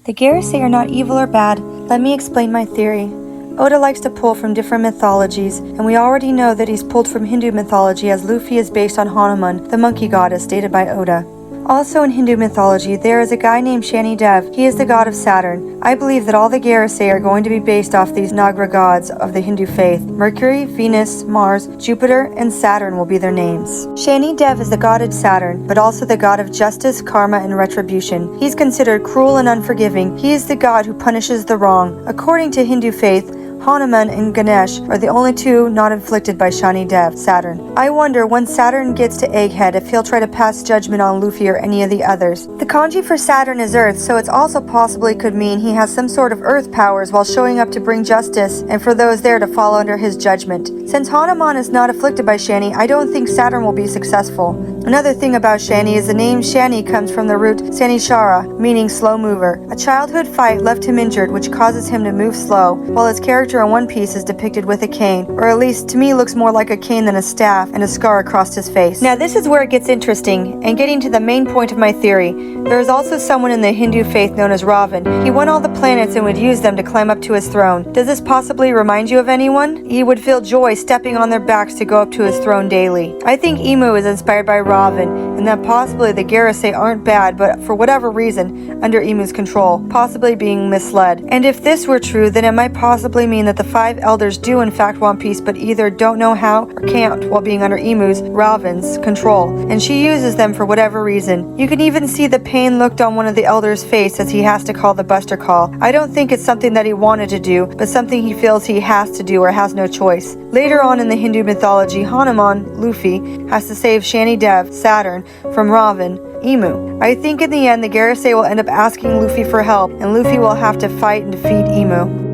The Gorosei are not evil or bad. Let me explain my theory. Oda likes to pull from different mythologies, and we already know that he's pulled from Hindu mythology, as Luffy is based on Hanuman, the monkey god, as stated by Oda. Also in Hindu mythology, there is a guy named Shani Dev. He is the god of Saturn. I believe that all the Gorosei are going to be based off these Nagra gods of the Hindu faith. Mercury, Venus, Mars, Jupiter, and Saturn will be their names. Shani Dev is the god of Saturn, but also the god of justice, karma, and retribution. He's considered cruel and unforgiving. He is the god who punishes the wrong. According to Hindu faith, Hanuman and Ganesh are the only two not inflicted by Shani Dev, Saturn. I wonder, when Saturn gets to Egghead, if he'll try to pass judgment on Luffy or any of the others. The kanji for Saturn is Earth, so it's also possibly could mean he has some sort of Earth powers while showing up to bring justice and for those there to fall under his judgment. Since Hanuman is not afflicted by Shani, I don't think Saturn will be successful. Another thing about Shani is the name Shani comes from the root Sanishara, meaning slow mover. A childhood fight left him injured, which causes him to move slow, while his character in One Piece is depicted with a cane, or at least to me looks more like a cane than a staff, and a scar across his face. Now this is where it gets interesting, and getting to the main point of my theory. There is also someone in the Hindu faith known as Ravan. He won all the planets and would use them to climb up to his throne. Does this possibly remind you of anyone? He would feel joy stepping on their backs to go up to his throne daily. I think Imu is inspired by Ravan, and that possibly the Gorosei aren't bad, but for whatever reason, under Imu's control, possibly being misled. And if this were true, then it might possibly mean that the 5 elders do in fact want peace, but either don't know how or can't while being under Imu's, Ravan's, control, and she uses them for whatever reason. You can even see the pain looked on one of the elders' face as he has to call the Buster Call. I don't think it's something that he wanted to do, but something he feels he has to do or has no choice. Later on in the Hindu mythology, Hanuman, Luffy, has to save Shani Dev, Saturn, from Ravan, Imu. I think in the end the Gorosei will end up asking Luffy for help, and Luffy will have to fight and defeat Imu.